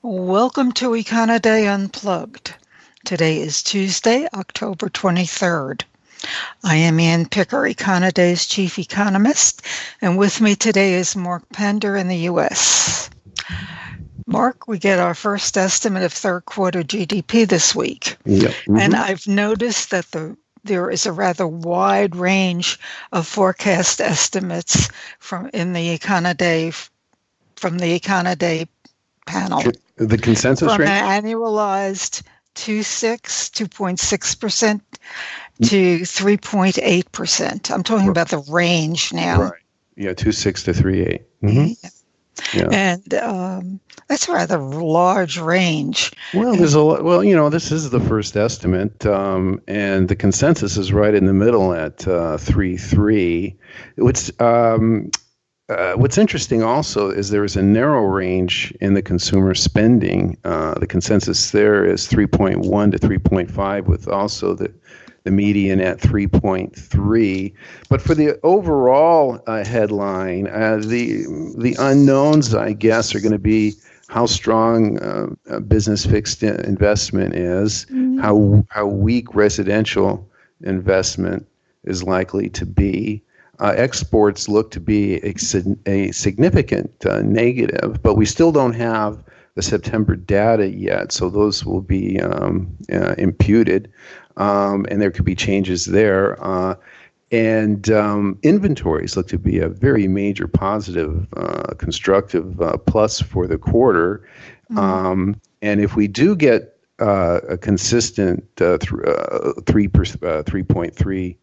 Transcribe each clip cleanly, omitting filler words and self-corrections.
Welcome to Econoday Unplugged. Today is Tuesday, October 23rd. I am Ann Picker, Econoday's chief economist, and with me today is Mark Pender in the U.S. Mark, we get our first estimate of third quarter GDP this week. Yep. Mm-hmm. And I've noticed that there is a rather wide range of forecast estimates from the Econoday panel. The consensus from rate? An annualized 2.6% to 3.8%. I'm talking about the range now. Right. Yeah, 2.6 to 3.8. Mm-hmm. Yeah. And that's a rather large range. Well, there's a lot. Well, this is the first estimate, and the consensus is right in the middle at 3.3. What's interesting also is there is a narrow range in the consumer spending. The consensus there is 3.1 to 3.5, with also the median at 3.3. But for the overall headline, the unknowns, I guess, are going to be how strong business fixed investment is, how weak residential investment is likely to be. Exports look to be a significant negative, but we still don't have the September data yet, so those will be imputed, and there could be changes there. And inventories look to be a very major positive, constructive plus for the quarter. And if we do get a consistent 3.3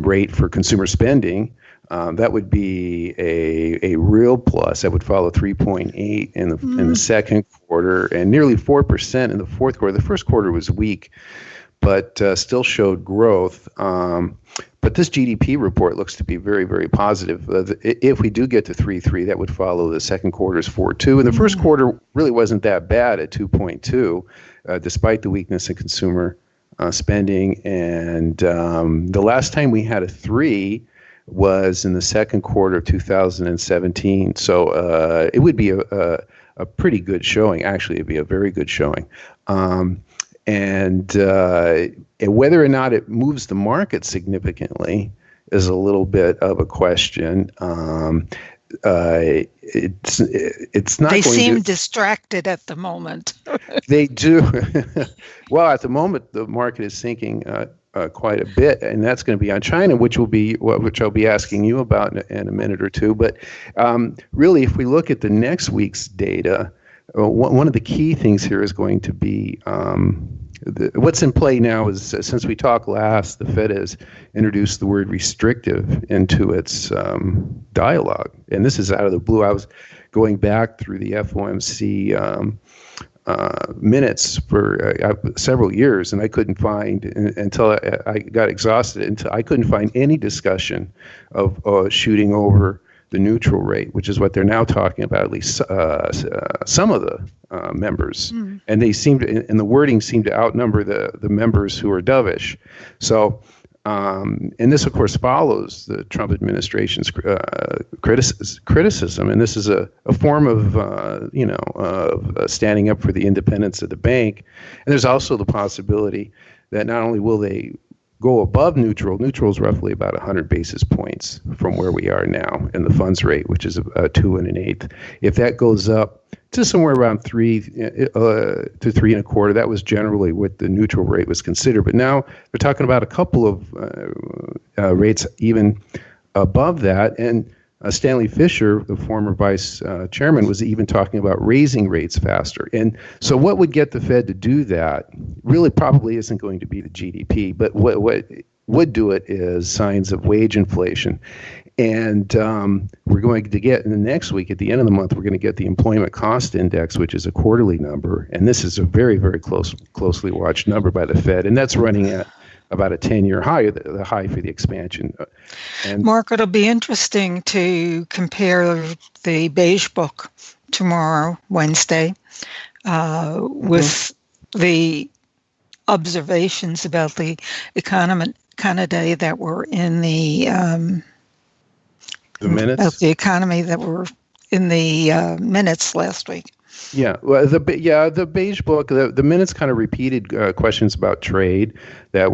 rate for consumer spending, that would be a real plus. That would follow 3.8 in the second quarter and nearly 4% in the fourth quarter. The first quarter was weak, but still showed growth. But this GDP report looks to be very, very positive. If we do get to 3.3, that would follow the second quarter's 4.2. And the first quarter really wasn't that bad at 2.2, despite the weakness in consumer spending. And the last time we had a 3 was in the second quarter of 2017. So it would be a pretty good showing. Actually, it'd be a very good showing. And whether or not it moves the market significantly is a little bit of a question. It's not. They seem distracted at the moment. They do. Well, at the moment, the market is sinking quite a bit, and that's going to be on China, which I'll be asking you about in a minute or two. But really, if we look at the next week's data, one of the key things here is going to be what's in play now is, since we talked last, the Fed has introduced the word restrictive into its dialogue. And this is out of the blue. I was going back through the FOMC minutes for several years, and I couldn't find, until I got exhausted, I couldn't find any discussion of shooting over the neutral rate, which is what they're now talking about, at least some of the members. And they seem to, and the wording seemed to outnumber the members who are dovish. So, and this, of course, follows the Trump administration's criticism. And this is a form of, standing up for the independence of the bank. And there's also the possibility that not only will they go above neutral is roughly about 100 basis points from where we are now in the funds rate, which is 2 1/8. If that goes up to somewhere around 3 to 3 1/4, that was generally what the neutral rate was considered. But now they're talking about a couple of rates even above that. And Stanley Fischer, the former vice chairman, was even talking about raising rates faster. And so what would get the Fed to do that really probably isn't going to be the GDP, but what would do it is signs of wage inflation. And we're going to get, in the next week, at the end of the month, we're going to get the employment cost index, which is a quarterly number. And this is a very, very closely watched number by the Fed. And that's running at about a 10-year high, the high for the expansion. And Mark, it'll be interesting to compare the Beige Book tomorrow, Wednesday, with the observations about the economy that were in the minutes? About the economy that were in the minutes last week. Yeah, well, the beige book, the minutes kind of repeated questions about trade that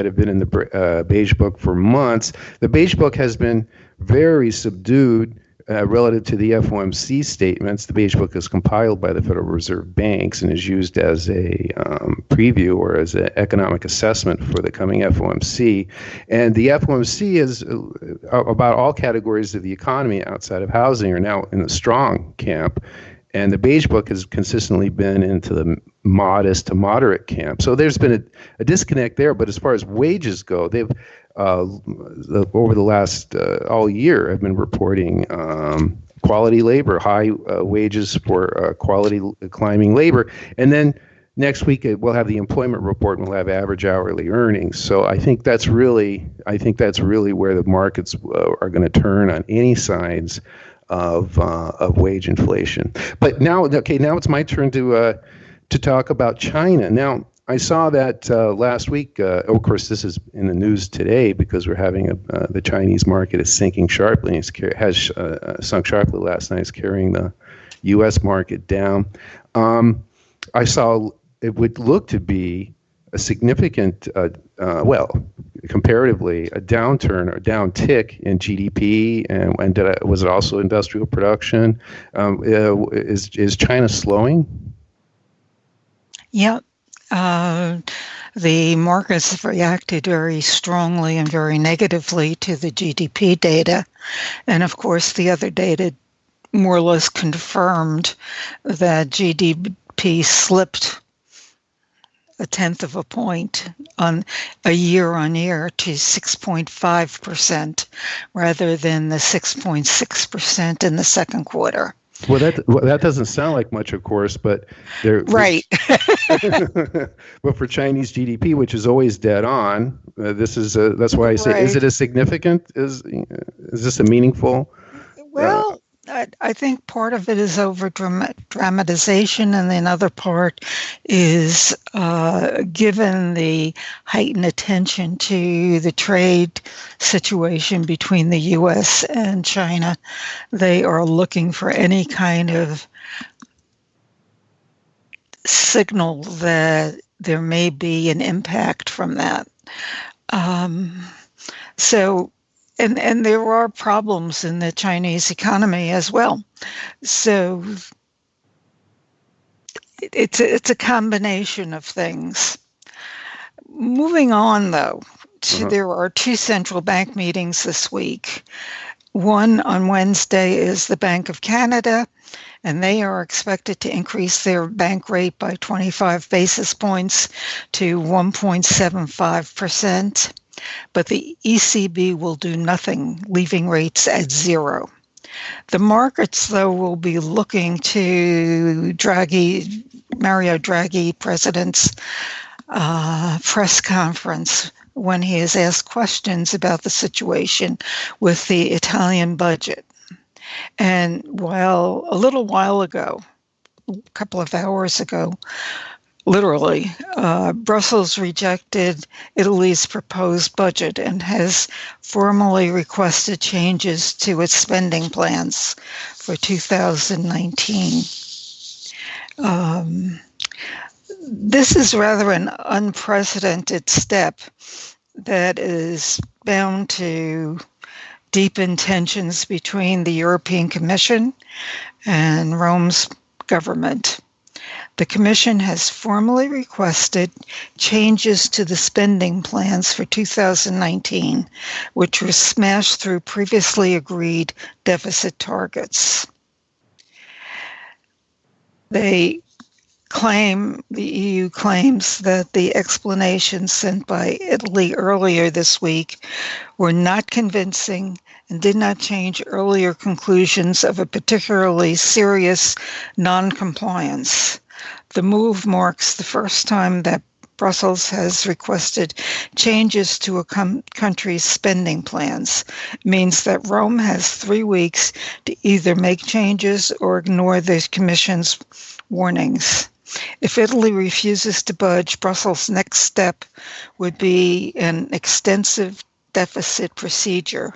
have been in the beige book for months. The beige book has been very subdued relative to the FOMC statements. The beige book is compiled by the Federal Reserve banks and is used as a preview or as an economic assessment for the coming FOMC. And the FOMC is about all categories of the economy outside of housing are now in the strong camp. And the beige book has consistently been into the modest to moderate camp. So there's been a disconnect there. But as far as wages go, they've over the last all year have been reporting quality labor, high wages for quality climbing labor. And then next week we'll have the employment report and we'll have average hourly earnings. So I think that's really where the markets are going to turn on any signs of wage inflation. But now it's my turn to talk about China. Now, I saw that last week. Of course, this is in the news today because we're having the Chinese market is sinking sharply. It has sunk sharply last night. It's carrying the U.S. market down. I saw it would look to be a significant, comparatively, a downturn or downtick in GDP, and was it also industrial production? Is China slowing? Yeah. The markets have reacted very strongly and very negatively to the GDP data. And of course, the other data more or less confirmed that GDP slipped 0.1 of a point on a year-on-year to 6.5% rather than the 6.6% in the second quarter. Well, that doesn't sound like much, of course, but right. But for Chinese GDP, which is always dead on, that's why I say, right. Is it a significant? Is this a meaningful? Well, I think part of it is over dramatization, and the other part is given the heightened attention to the trade situation between the U.S. and China, they are looking for any kind of signal that there may be an impact from that. And there are problems in the Chinese economy as well. So it's a combination of things. Moving on, though, there are two central bank meetings this week. One on Wednesday is the Bank of Canada, and they are expected to increase their bank rate by 25 basis points to 1.75%. But the ECB will do nothing, leaving rates at zero. The markets, though, will be looking to Mario Draghi, president's press conference when he is asked questions about the situation with the Italian budget. And while a little while ago, a couple of hours ago, literally, Brussels rejected Italy's proposed budget and has formally requested changes to its spending plans for 2019. This is rather an unprecedented step that is bound to deepen tensions between the European Commission and Rome's government. The Commission has formally requested changes to the spending plans for 2019, which were smashed through previously agreed deficit targets. The EU claims that the explanations sent by Italy earlier this week were not convincing and did not change earlier conclusions of a particularly serious non-compliance. The move marks the first time that Brussels has requested changes to a country's spending plans. It means that Rome has 3 weeks to either make changes or ignore the Commission's warnings. If Italy refuses to budge, Brussels' next step would be an extensive deficit procedure.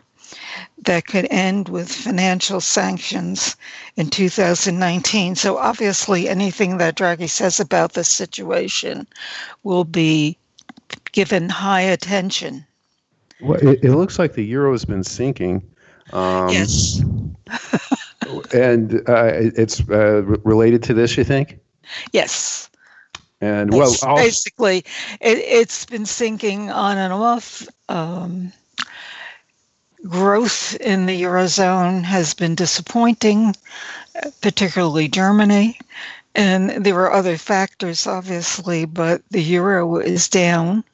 that could end with financial sanctions in 2019. So obviously, anything that Draghi says about this situation will be given high attention. Well, it looks like the euro has been sinking. Yes. And it's related to this, you think? Yes. And well, Yes. Basically, it's been sinking on and off. Growth in the Eurozone has been disappointing, particularly Germany. And there are other factors, obviously, but the euro is down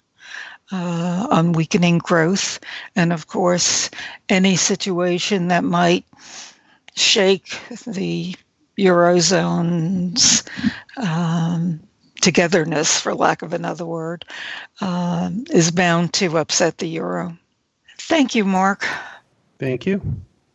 on weakening growth. And of course, any situation that might shake the Eurozone's togetherness, for lack of another word, is bound to upset the euro. Thank you, Mark. thank you.